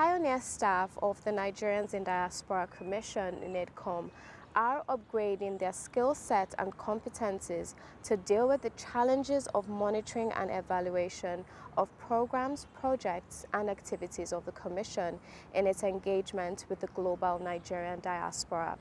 pioneer staff of the Nigerians in Diaspora Commission, NIDCOM, are upgrading their skill set and competencies to deal with the challenges of monitoring and evaluation of programs, projects, and activities of the Commission in its engagement with the global Nigerian diaspora.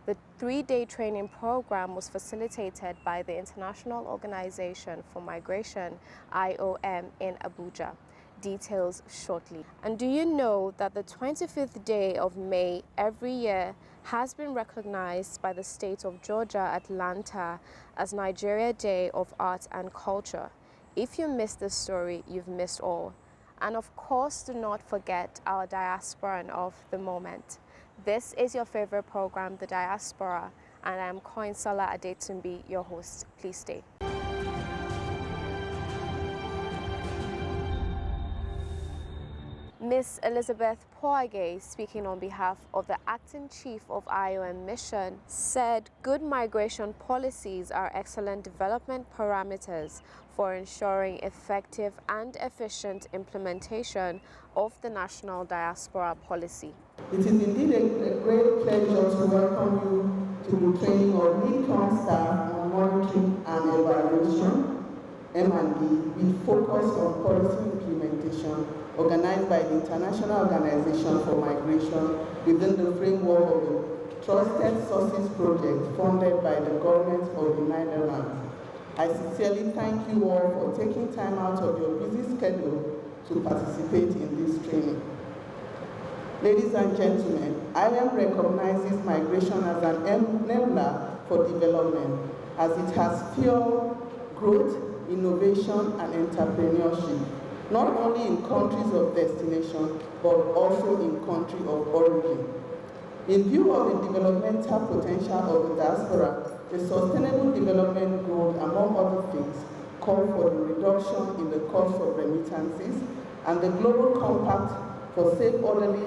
The 3-day training program was facilitated by the International Organization for Migration, IOM, in Abuja. Details shortly. And do you know that the 25th day of May every year has been recognized by the state of Georgia, Atlanta, as Nigeria Day of Art and Culture? If you missed this story, you've missed all. And of course, do not forget our diasporan of the moment. This is your favorite program, The Diaspora, and I'm Koinsala Adetumbi, your host. Please stay. Ms. Elizabeth Poage, speaking on behalf of the Acting Chief of IOM Mission, said good migration policies are excellent development parameters for ensuring effective and efficient implementation of the National Diaspora Policy. It is indeed a great pleasure to welcome you to the training of NIDCOM staff on monitoring and evaluation, M&E, with focus on policy implementation organized by the International Organization for Migration within the framework of the Trusted Sources Project funded by the government of the Netherlands. I sincerely thank you all for taking time out of your busy schedule to participate in this training. Ladies and gentlemen, IOM recognizes migration as an enabler for development, as it has fueled growth, innovation, and entrepreneurship, not only in countries of destination, but also in country of origin. In view of the developmental potential of the diaspora, the Sustainable Development Goals, among other things, call for the reduction in the cost of remittances, and the Global Compact for Safe, Orderly,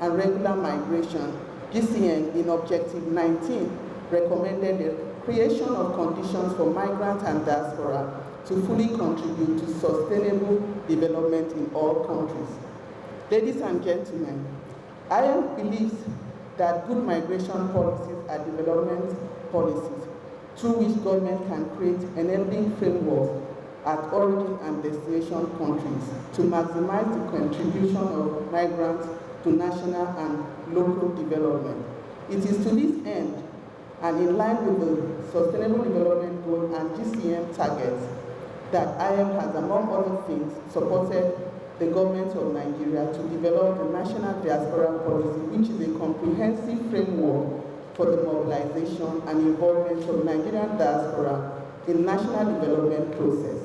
and Regular Migration, GCN, in Objective 19, recommended the creation of conditions for migrants and diaspora to fully contribute to sustainable development in all countries. Ladies and gentlemen, I believe that good migration policies are development policies through which government can create enabling frameworks at origin and destination countries to maximize the contribution of migrants to national and local development. It is to this end, and in line with the Sustainable Development Goals and GCM targets, that IOM has, among other things, supported the government of Nigeria to develop the National Diaspora Policy, which is a comprehensive framework for the mobilization and involvement of Nigerian diaspora in national development process.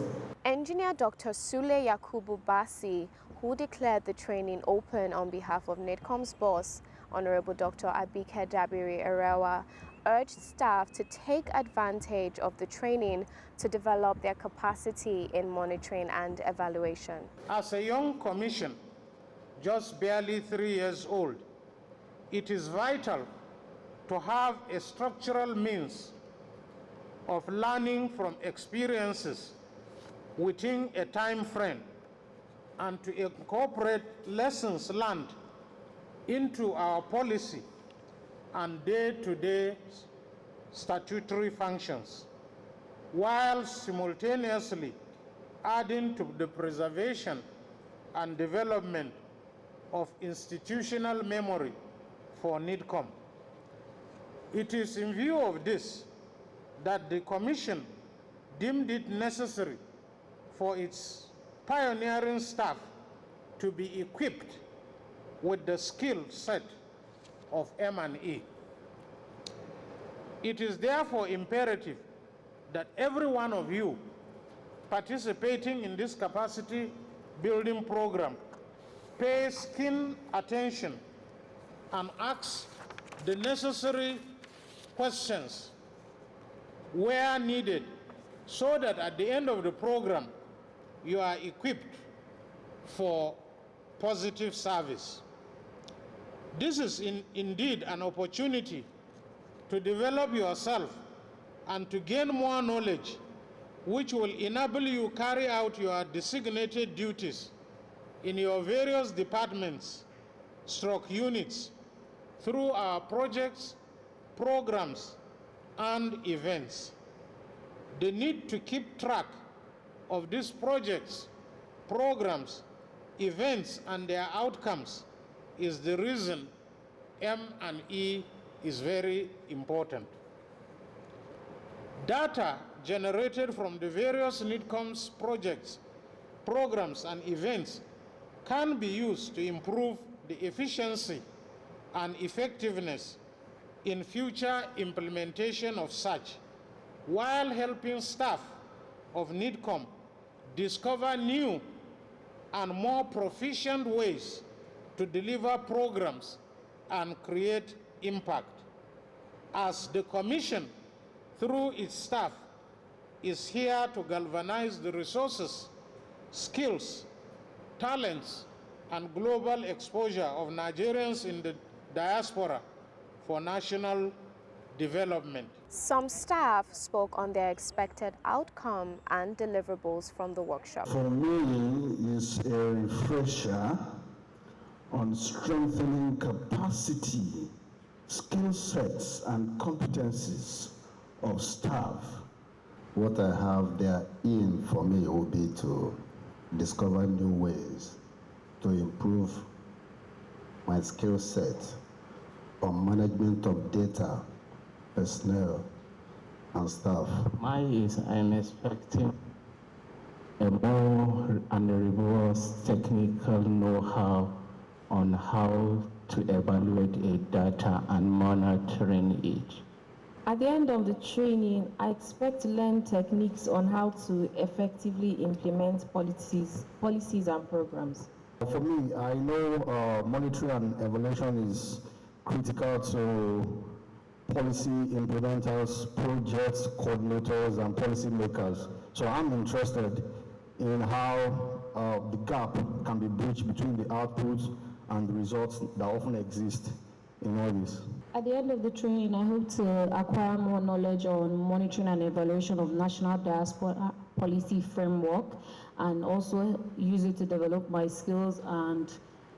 Engineer Dr. Sule Yakubu Basi, who declared the training open on behalf of NIDCOM's boss, Honorable Dr. Abike Dabiri Erewa, urged staff to take advantage of the training to develop their capacity in monitoring and evaluation. As a young commission, just barely 3 years old, it is vital to have a structural means of learning from experiences within a time frame and to incorporate lessons learned into our policy and day-to-day statutory functions, while simultaneously adding to the preservation and development of institutional memory for NIDCOM. It is in view of this that the Commission deemed it necessary for its pioneering staff to be equipped with the skill set of M&E. It is therefore imperative that every one of you participating in this capacity building program pays keen attention and asks the necessary questions where needed, so that at the end of the program you are equipped for positive service. This is indeed an opportunity to develop yourself and to gain more knowledge, which will enable you carry out your designated duties in your various departments units through our projects, programs, and events. The need to keep track of these projects, programs, events, and their outcomes is the reason M&E is very important. Data generated from the various NIDCOM's projects, programs, and events can be used to improve the efficiency and effectiveness in future implementation of such, while helping staff of NIDCOM discover new and more proficient ways to deliver programs and create impact. As the Commission, through its staff, is here to galvanize the resources, skills, talents, and global exposure of Nigerians in the diaspora for national development. Some staff spoke on their expected outcome and deliverables from the workshop. For me, is a refresher on strengthening capacity, skill sets, and competencies of staff. What I have there in for me will be to discover new ways to improve my skill set on management of data, personnel, and staff. Mine is I'm expecting a more and a rigorous technical know-how on how to evaluate a data and monitoring it. At the end of the training, I expect to learn techniques on how to effectively implement policies and programs. For me, I know monitoring and evaluation is critical to policy implementers, projects coordinators, and policy makers. So I'm interested in how the gap can be bridged between the outputs and the results that often exist in all this. At the end of the training, I hope to acquire more knowledge on monitoring and evaluation of national diaspora policy framework, and also use it to develop my skills and,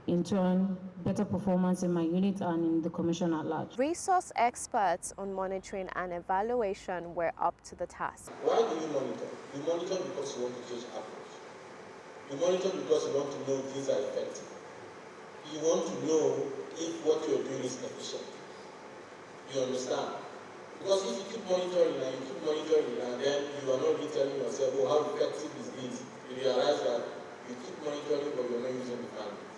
in turn, better performance in my unit and in the Commission at large. Resource experts on monitoring and evaluation were up to the task. Why do you monitor? You monitor because you want to change approach. You monitor because you want to know if things are effective. You want to know if what you're doing is efficient. You understand? Because if you keep monitoring and then you are not really telling yourself, oh, how effective is this? You realize that you keep monitoring but you're not using the findings.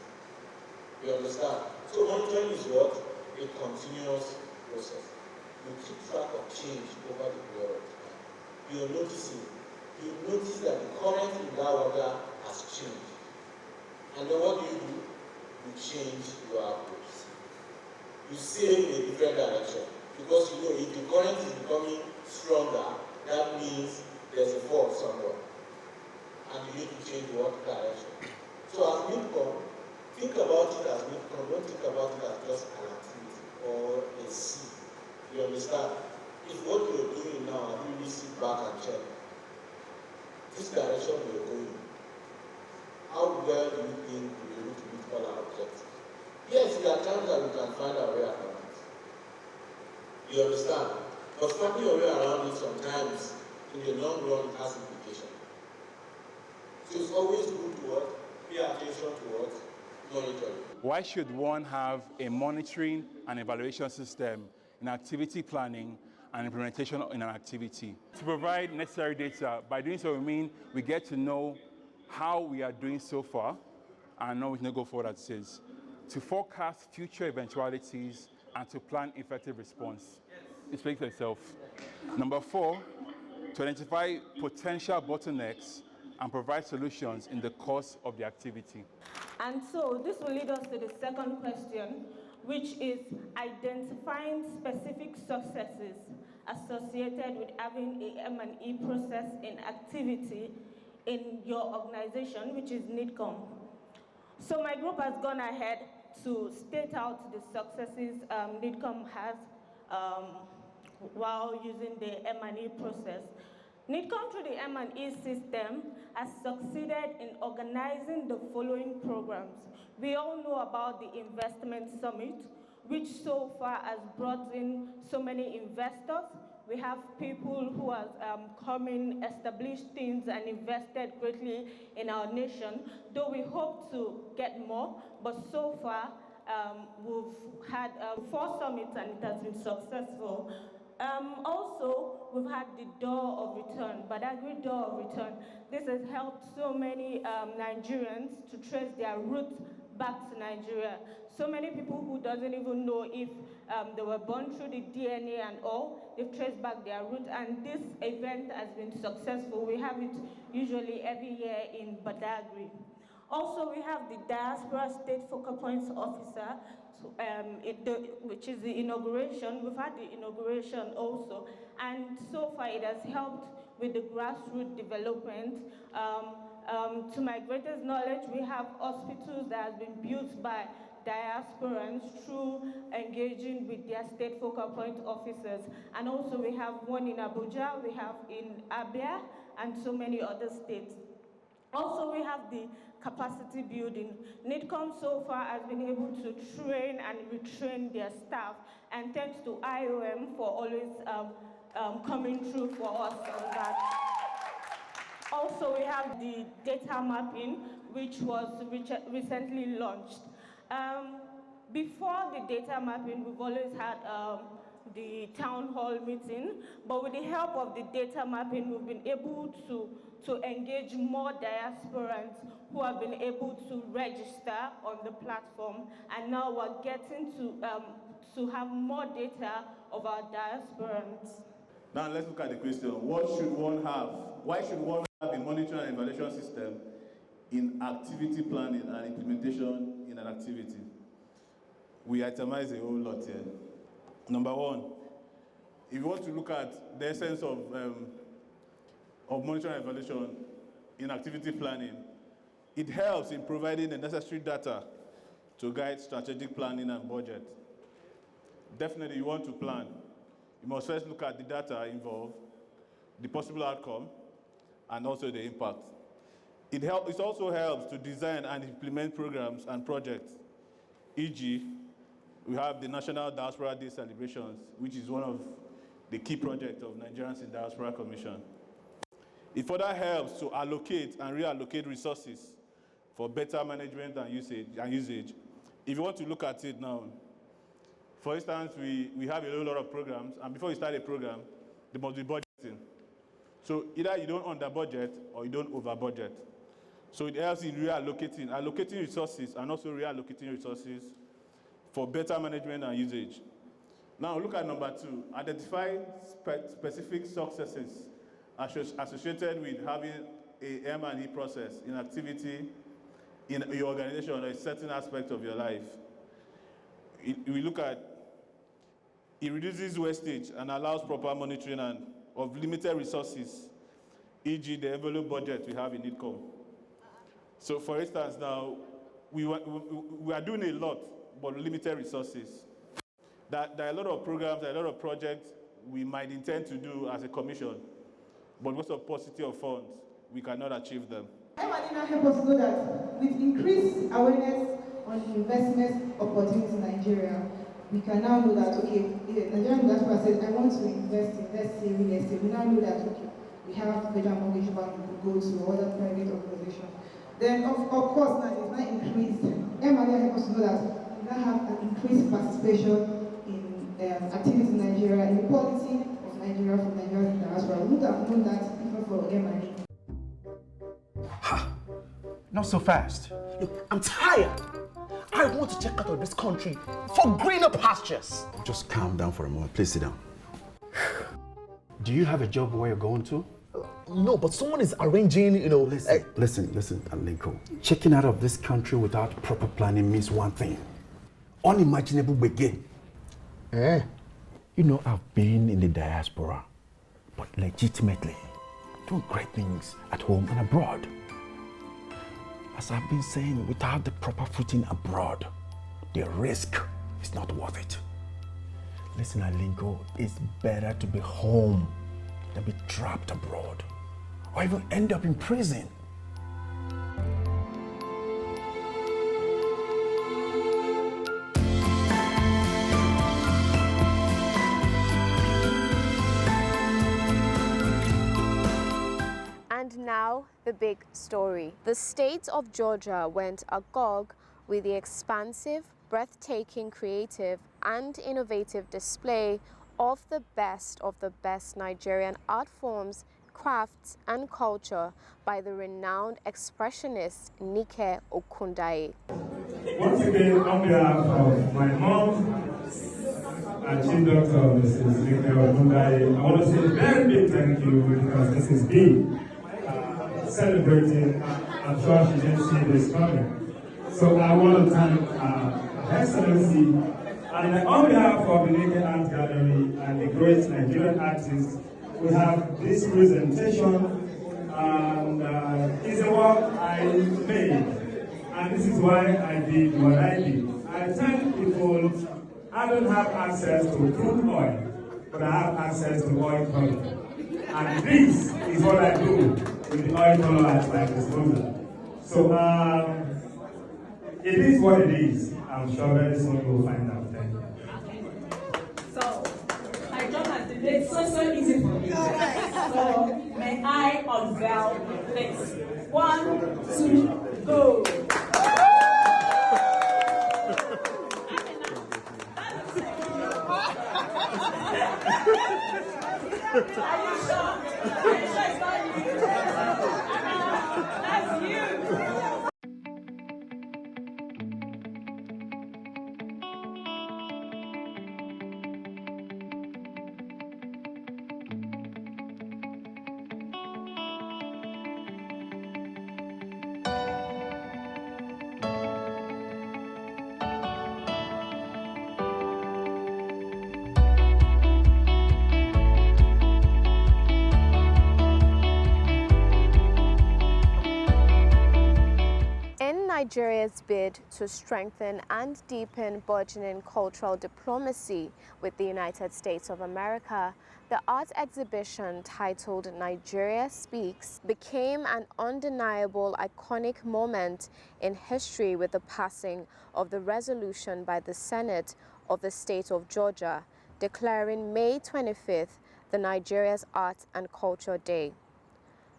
You understand? So monitoring is what? A continuous process. You keep track of change over the period of time. You're noticing. You notice that the current in that water has changed. And then what do? You change your approach. You sail in a different direction. Because you know, if the current is becoming stronger, that means there's a fault somewhere. And you need to change what direction. So as NIDCOM, think about it as NIDCOM, don't think about it as just an activity or a seed. You understand? If what you're doing now, you really sit back and check, this direction we're going, how well do you think we'll be able to meet all our objectives? Yes, there are times that we can find our way around it. You understand? But finding your way around it sometimes, in the long run, it has implications. So it's always good to what? Pay attention to what? Monitoring. Why should one have a monitoring and evaluation system in activity planning and implementation in an activity? To provide necessary data. By doing so, we mean we get to know how we are doing so far and know we can go forward as it is. To forecast future eventualities and to plan effective response. It speaks for itself. Number 4, to identify potential bottlenecks and provide solutions in the course of the activity. And so this will lead us to the second question, which is identifying specific successes associated with having a M&E process in activity in your organization, which is NIDCOM. So my group has gone ahead to state out the successes NIDCOM has while using the M&E process. NIDCOM through the M&E system has succeeded in organizing the following programs. We all know about the Investment Summit, which so far has brought in so many investors. We have people who have come in, established things, and invested greatly in our nation, though we hope to get more, but so far we've had 4 summits and it has been successful. Also, we've had the Door of Return, Badagry Door of Return. This has helped so many Nigerians to trace their roots back to Nigeria. So many people who doesn't even know if they were born through the DNA and all, they've traced back their roots, and this event has been successful. We have it usually every year in Badagry. Also, we have the Diaspora State Focal Points Officer, which is the inauguration. We've had the inauguration also, and so far it has helped with the grassroots development. To my greatest knowledge, we have hospitals that have been built by diasporans through engaging with their state focal point officers. And also we have one in Abuja, we have in Abia, and so many other states. Also, we have the capacity building. NIDCOM so far has been able to train and retrain their staff, and thanks to IOM for always coming through for us on that. Also, we have the data mapping, which was recently launched. Before the data mapping, we've always had the town hall meeting, but with the help of the data mapping, we've been able to engage more diasporans who have been able to register on the platform, and now we're getting to have more data of our diasporans. Now let's look at the question, what should one have? Why should one have a monitoring and evaluation system in activity planning and implementation in an activity? We itemize a whole lot here. Number one, if you want to look at the essence of monitoring and evaluation in activity planning, it helps in providing the necessary data to guide strategic planning and budget. Definitely, you want to plan. You must first look at the data involved, the possible outcome, and also the impact. It also helps to design and implement programs and projects. E.g., we have the National Diaspora Day celebrations, which is one of the key projects of Nigerians in Diaspora Commission. It further helps to allocate and reallocate resources for better management and usage. If you want to look at it now, for instance, we have a lot of programs, and before you start a program, there must be budgeting. So either you don't under budget or you don't over budget. So it helps in allocating resources and also reallocating resources for better management and usage. Now look at number 2, identify specific successes associated with having a M&E process in activity in your organization or a certain aspect of your life. We look at, it reduces wastage and allows proper monitoring of limited resources, e.g. the envelope budget we have in NIDCOM. So for instance now, we are doing a lot, but limited resources. There are a lot of programs, there are a lot of projects we might intend to do as a commission, but because of paucity of funds, we cannot achieve them. M&E now help us know that with increased awareness on investment opportunities in Nigeria, we can now know that, okay, if Nigerian diaspora says, I want to invest in, let's say, real estate, we now know that, okay, we have Federal Mortgage Bank, we could go to other private organizations. Then, of course, now it's not increased. M&E help us know that we now have an increased participation in activities in Nigeria, in the policy of Nigeria for Nigerians in diaspora. We would have known that even for M&E. Not so fast. Look, I'm tired. I want to check out of this country for greener pastures. Just calm down for a moment. Please sit down. Do you have a job where you're going to? No, but someone is arranging, Listen, Alinko. Checking out of this country without proper planning means one thing. Unimaginable begin. Eh? You know, I've been in the diaspora, but legitimately doing great things at home and abroad. As I've been saying, without the proper footing abroad, the risk is not worth it. Listen, Alinko, it's better to be home they'll be trapped abroad or even end up in prison. And now, the big story. The state of Georgia went agog with the expansive, breathtaking, creative, and innovative display of the best Nigerian art forms, crafts, and culture by the renowned expressionist Nike Okundaye. Once again, on behalf of my mom and Chief Doctor, Mrs. Nike Okundaye, I want to say a very big thank you because this is big. Celebrating, I'm sure she didn't see this coming. So I want to thank Her Excellency, and on behalf of the Nike Art Gallery and the great Nigerian artists, we have this presentation, and it's a work I made, and this is why I did what I did. I tell people I don't have access to crude oil, but I have access to oil color. And this is what I do with the oil color at my disposal. So it is what it is. I'm sure very soon you'll find out. Thank you. So, I don't have to make it so easy for me. So, may I unveil this? 1, 2, go. Are you sure? Are you sure it's not you? That's you. Nigeria's bid to strengthen and deepen burgeoning cultural diplomacy with the United States of America, the art exhibition titled Nigeria Speaks became an undeniable iconic moment in history with the passing of the resolution by the Senate of the state of Georgia declaring May 25th the Nigeria's Art and Culture Day.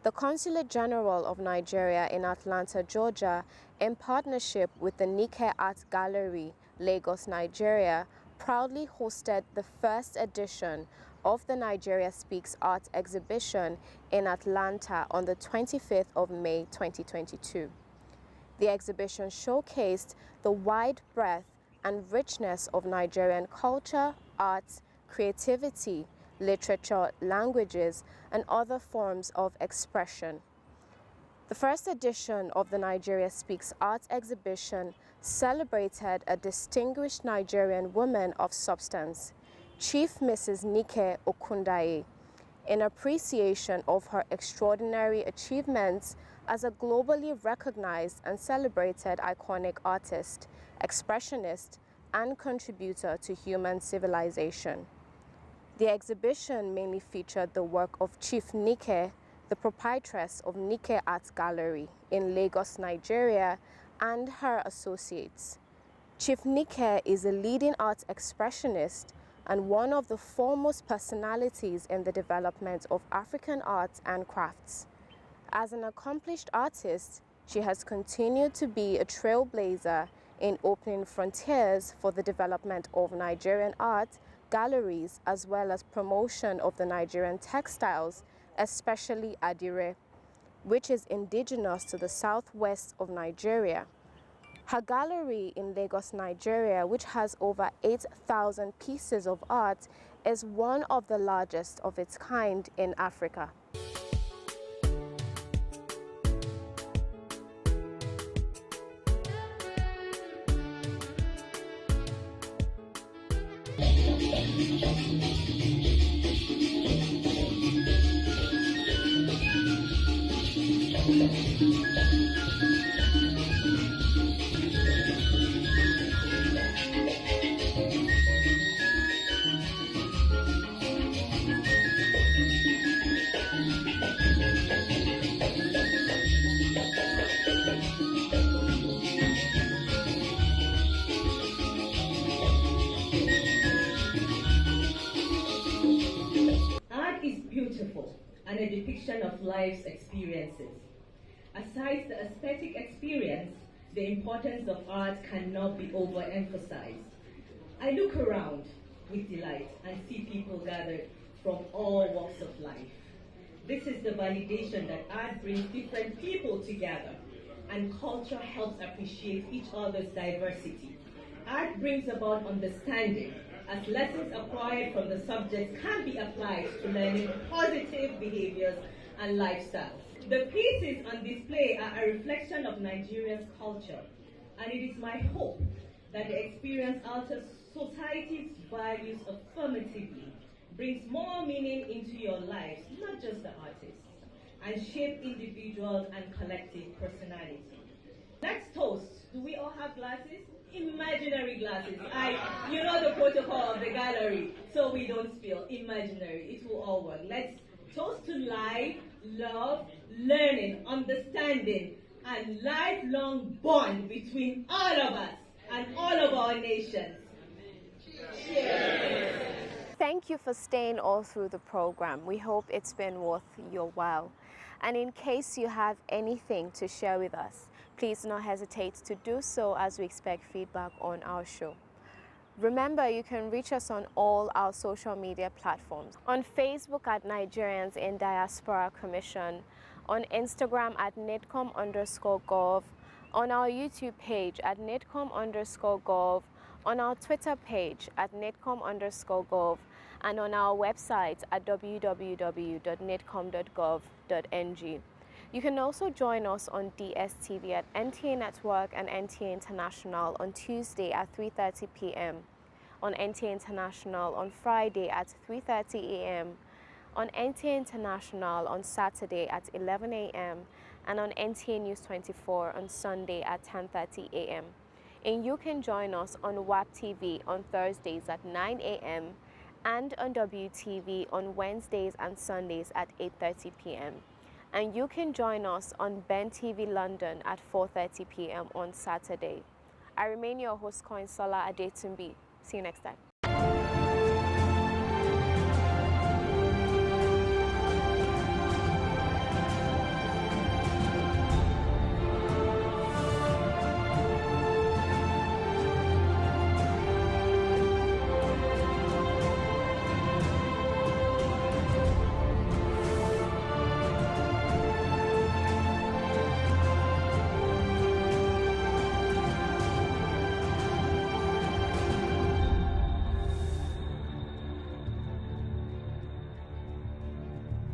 The Consulate General of Nigeria in Atlanta, Georgia, in partnership with the Nike Art Gallery, Lagos, Nigeria, proudly hosted the first edition of the Nigeria Speaks Art exhibition in Atlanta on the 25th of May 2022. The exhibition showcased the wide breadth and richness of Nigerian culture, arts, creativity, literature, languages, and other forms of expression. The first edition of the Nigeria Speaks Art exhibition celebrated a distinguished Nigerian woman of substance, Chief Mrs. Nike Okundaye, in appreciation of her extraordinary achievements as a globally recognized and celebrated iconic artist, expressionist, and contributor to human civilization. The exhibition mainly featured the work of Chief Nike, the proprietress of Nike Art Gallery in Lagos, Nigeria, and her associates. Chief Nike is a leading art expressionist and one of the foremost personalities in the development of African arts and crafts. As an accomplished artist, she has continued to be a trailblazer in opening frontiers for the development of Nigerian art, galleries, as well as promotion of the Nigerian textiles, especially Adire, which is indigenous to the southwest of Nigeria. Her gallery in Lagos, Nigeria, which has over 8,000 pieces of art, is one of the largest of its kind in Africa. beautiful and a depiction of life's experiences. Aside the aesthetic experience, the importance of art cannot be overemphasized. I look around with delight and see people gathered from all walks of life. This is the validation that art brings different people together, and culture helps appreciate each other's diversity. Art brings about understanding, as lessons acquired from the subject can be applied to learning positive behaviors and lifestyles. The pieces on display are a reflection of Nigeria's culture, and it is my hope that the experience alters society's values affirmatively, brings more meaning into your lives, not just the artists, and shape individual and collective personality. Let's toast. Do we all have glasses? Imaginary glasses. You know the protocol of the gallery, so we don't spill. Imaginary. It will all work. Let's toast to life, love, learning, understanding, and lifelong bond between all of us and all of our nations. Cheers. Thank you for staying all through the program. We hope it's been worth your while. And in case you have anything to share with us, please do not hesitate to do so, as we expect feedback on our show. Remember, you can reach us on all our social media platforms. On Facebook at Nigerians in Diaspora Commission, on Instagram at nidcom_gov, on our YouTube page at nidcom_gov, on our Twitter page at nidcom_gov, and on our website at www.nidcom.gov.ng. You can also join us on DSTV at NTA Network and NTA International on Tuesday at 3:30 p.m., on NTA International on Friday at 3:30 a.m., on NTA International on Saturday at 11 a.m., and on NTA News 24 on Sunday at 10:30 a.m. And you can join us on WAP TV on Thursdays at 9 a.m. and on WTV on Wednesdays and Sundays at 8:30 p.m. And you can join us on Ben TV London at 4:30 p.m. on Saturday. I remain your host, Koinsola Adetumbi. See you next time.